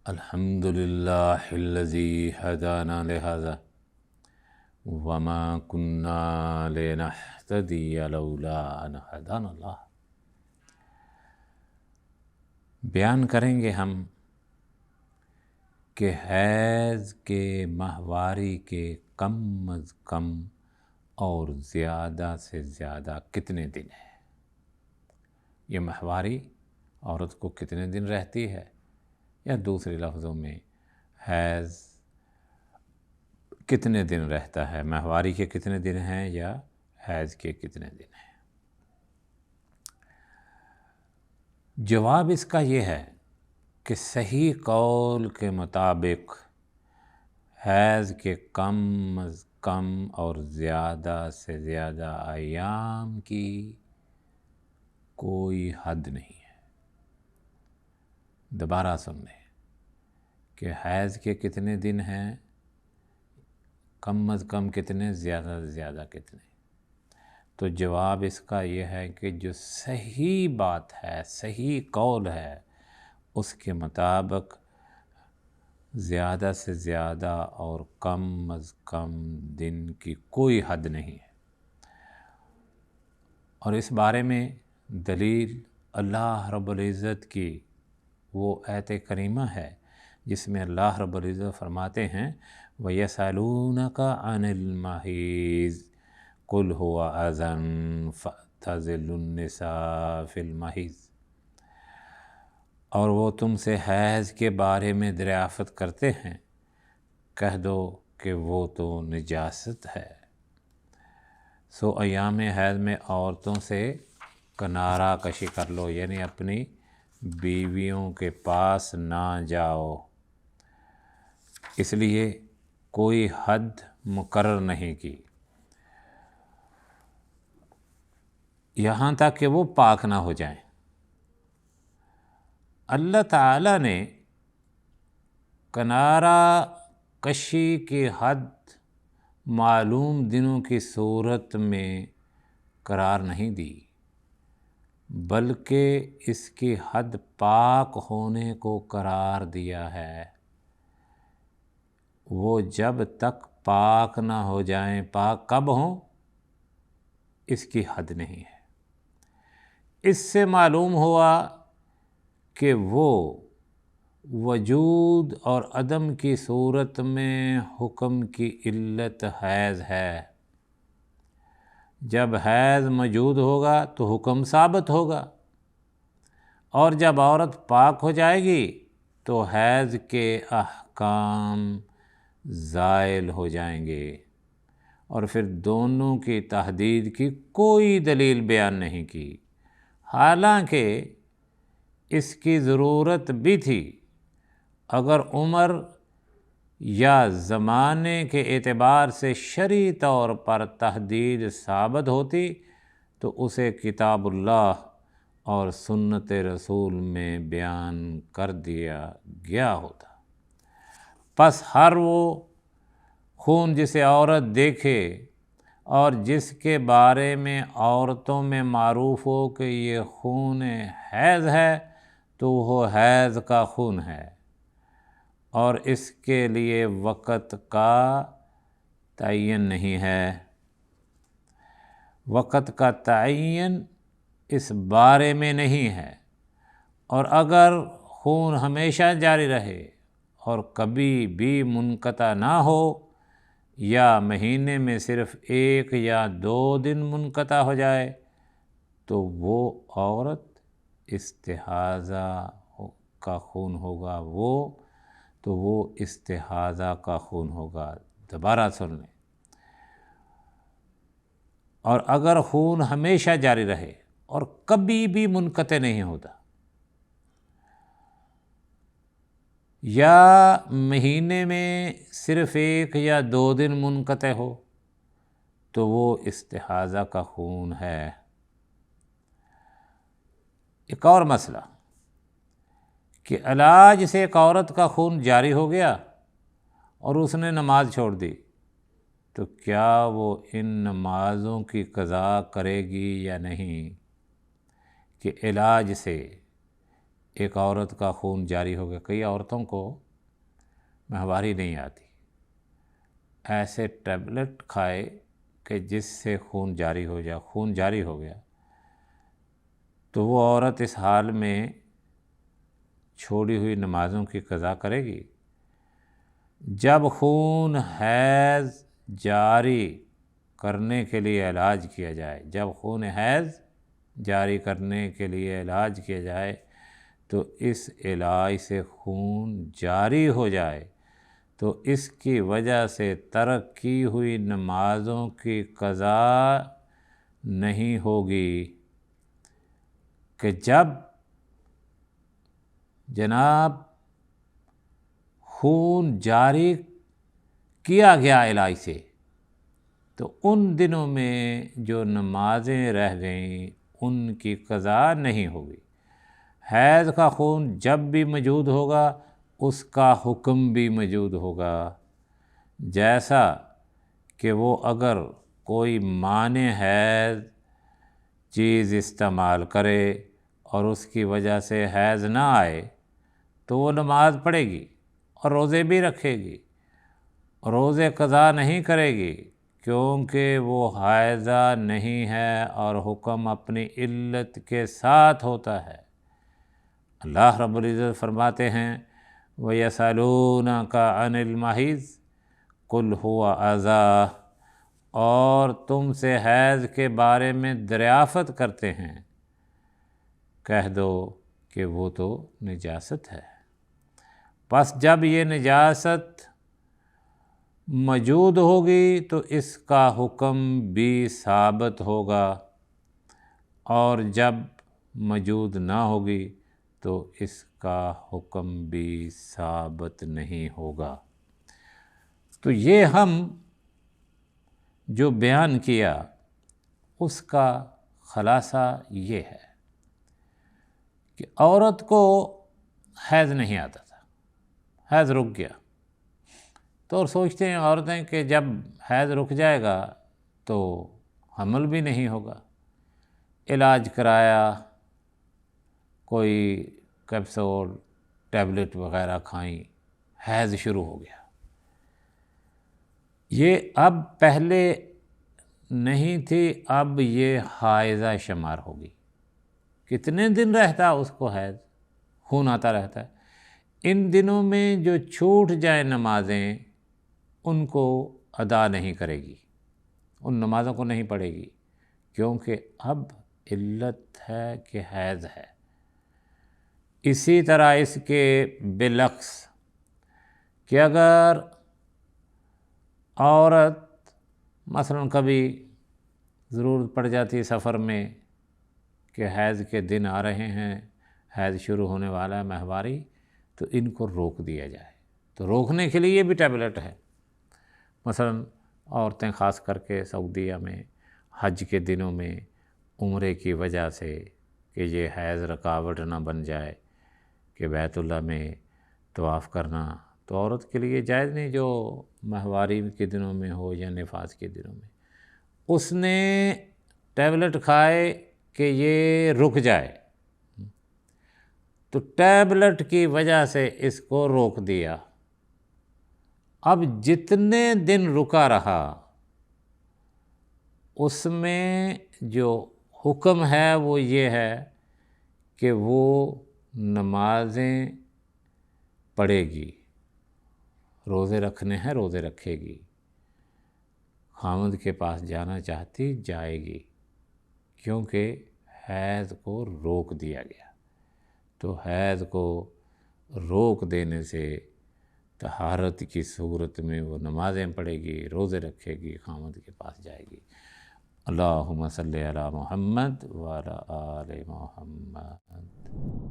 الحمدللہ الذی ہدانا لہذا وما کننا لنہتدی لولا ان ہدانا اللہ۔ بیان کریں گے ہم کہ حیض کے ماہواری کے کم از کم اور زیادہ سے زیادہ کتنے دن ہیں۔ یہ ماہواری عورت کو کتنے دن رہتی ہے، یا دوسرے لفظوں میں حیض کتنے دن رہتا ہے، ماہواری کے کتنے دن ہیں یا حیض کے کتنے دن ہیں۔ جواب اس کا یہ ہے کہ صحیح قول کے مطابق حیض کے کم از کم اور زیادہ سے زیادہ ایام کی کوئی حد نہیں ہے۔ دوبارہ سن لیں کہ حیض کے کتنے دن ہیں، کم از کم کتنے، زیادہ سے زیادہ کتنے۔ تو جواب اس کا یہ ہے کہ جو صحیح بات ہے، صحیح قول ہے، اس کے مطابق زیادہ سے زیادہ اور کم از کم دن کی کوئی حد نہیں ہے۔ اور اس بارے میں دلیل اللہ رب العزت کی وہ آیت کریمہ ہے جس میں اللہ رب العزت فرماتے ہیں وَيَسْأَلُونَكَ عَنِ الْمَحِيضِ قُلْ هُوَ أَذًى فَاعْتَزِلُوا النِّسَاءَ فِي الْمَحِيضِ۔ اور وہ تم سے حیض کے بارے میں دریافت کرتے ہیں، کہہ دو کہ وہ تو نجاست ہے، سو ایام حیض میں عورتوں سے کنارہ کشی کر لو، یعنی اپنی بیویوں کے پاس نہ جاؤ۔ اس لیے کوئی حد مقرر نہیں کی یہاں تک کہ وہ پاک نہ ہو جائیں۔ اللہ تعالیٰ نے کنارہ کشی کی حد معلوم دنوں کی صورت میں قرار نہیں دی، بلکہ اس کی حد پاک ہونے کو قرار دیا ہے۔ وہ جب تک پاک نہ ہو جائیں، پاک کب ہوں اس کی حد نہیں ہے۔ اس سے معلوم ہوا کہ وہ وجود اور عدم کی صورت میں حکم کی علت حیض ہے۔ جب حیض موجود ہوگا تو حکم ثابت ہوگا، اور جب عورت پاک ہو جائے گی تو حیض کے احکام زائل ہو جائیں گے، اور پھر دونوں کی تحدید کی کوئی دلیل بیان نہیں کی، حالانکہ اس کی ضرورت بھی تھی۔ اگر عمر یا زمانے کے اعتبار سے شرعی طور پر تحدید ثابت ہوتی تو اسے کتاب اللہ اور سنت رسول میں بیان کر دیا گیا ہوتا۔ پس ہر وہ خون جسے عورت دیکھے اور جس کے بارے میں عورتوں میں معروف ہو کہ یہ خون حیض ہے تو وہ حیض کا خون ہے، اور اس کے لیے وقت کا تعین نہیں ہے۔ وقت کا تعین اس بارے میں نہیں ہے، اور اگر خون ہمیشہ جاری رہے اور کبھی بھی منقطع نہ ہو، یا مہینے میں صرف 1 یا 2 دن منقطع ہو جائے، تو وہ عورت استحاضہ کا خون ہوگا، وہ استحاضہ کا خون ہوگا۔ دوبارہ سن لیں، اور اگر خون ہمیشہ جاری رہے اور کبھی بھی منقطع نہیں ہوتا، یا مہینے میں صرف 1 یا 2 دن منقطع ہو، تو وہ استحاضہ کا خون ہے۔ ایک اور مسئلہ کہ علاج سے ایک عورت کا خون جاری ہو گیا اور اس نے نماز چھوڑ دی، تو کیا وہ ان نمازوں کی قضا کرے گی یا نہیں؟ کہ علاج سے ایک عورت کا خون جاری ہو گیا، کئی عورتوں کو ماہواری نہیں آتی، ایسے ٹیبلٹ کھائے کہ جس سے خون جاری ہو جائے، خون جاری ہو گیا تو وہ عورت اس حال میں چھوڑی ہوئی نمازوں کی قضا کرے گی؟ جب خون حیض جاری کرنے کے لیے علاج کیا جائے، جب خون حیض جاری کرنے کے لیے علاج کیا جائے تو اس علاج سے خون جاری ہو جائے تو اس کی وجہ سے ترک کی ہوئی نمازوں کی قضا نہیں ہوگی، کہ جب جناب خون جاری کیا گیا علاج سے تو ان دنوں میں جو نمازیں رہ گئیں ان کی قضا نہیں ہوگی۔ حیض کا خون جب بھی موجود ہوگا اس کا حکم بھی موجود ہوگا، جیسا کہ وہ اگر کوئی مانع حیض چیز استعمال کرے اور اس کی وجہ سے حیض نہ آئے تو وہ نماز پڑھے گی اور روزے بھی رکھے گی، روزے قضا نہیں کرے گی کیونکہ وہ حائضہ نہیں ہے اور حکم اپنی علت کے ساتھ ہوتا ہے۔ اللہ رب العزت فرماتے ہیں وَيَسْأَلُونَكَ عَنِ الْمَحِيضِ قُلْ هُوَ أَذًى، اور تم سے حیض کے بارے میں دریافت کرتے ہیں، کہہ دو کہ وہ تو نجاست ہے۔ پس جب یہ نجاست موجود ہوگی تو اس کا حکم بھی ثابت ہوگا، اور جب موجود نہ ہوگی تو اس کا حکم بھی ثابت نہیں ہوگا۔ تو یہ ہم جو بیان کیا اس کا خلاصہ یہ ہے کہ عورت کو حیض نہیں آتا تھا، حیض رک گیا تو اور سوچتے ہیں عورتیں کہ جب حیض رک جائے گا تو حمل بھی نہیں ہوگا، علاج کرایا، کوئی کیپسول ٹیبلٹ وغیرہ کھائیں، حیض شروع ہو گیا۔ یہ اب پہلے نہیں تھی، اب یہ حائضہ شمار ہوگی۔ کتنے دن رہتا اس کو حیض، خون آتا رہتا ہے، ان دنوں میں جو چھوٹ جائیں نمازیں ان کو ادا نہیں کرے گی، ان نمازوں کو نہیں پڑھے گی، کیونکہ اب علت ہے کہ حیض ہے۔ اسی طرح اس کے بالعکس کہ اگر عورت مثلا کبھی ضرورت پڑ جاتی سفر میں کہ حیض کے دن آ رہے ہیں، حیض شروع ہونے والا ہے، ماہواری، تو ان کو روک دیا جائے۔ تو روکنے کے لیے بھی ٹیبلٹ ہے، مثلا عورتیں خاص کر کے سعودیہ میں حج کے دنوں میں عمرے کی وجہ سے کہ یہ حیض رکاوٹ نہ بن جائے کہ بیت اللہ میں طواف کرنا تو عورت کے لیے جائز نہیں، جو ماہواری کے دنوں میں ہو یا نفاس کے دنوں میں، اس نے ٹیبلٹ کھائے کہ یہ رک جائے، تو ٹیبلٹ کی وجہ سے اس کو روک دیا۔ اب جتنے دن رکا رہا اس میں جو حکم ہے وہ یہ ہے کہ وہ نمازیں پڑھے گی، روزے رکھنے ہیں روزے رکھے گی، خامد کے پاس جانا چاہتی جائے گی، کیونکہ حیض کو روک دیا گیا۔ تو حیض کو روک دینے سے طہارت کی صورت میں وہ نمازیں پڑھے گی، روزے رکھے گی، خامد کے پاس جائے گی۔ اللہم صلی علی محمد وعلی آل محمد۔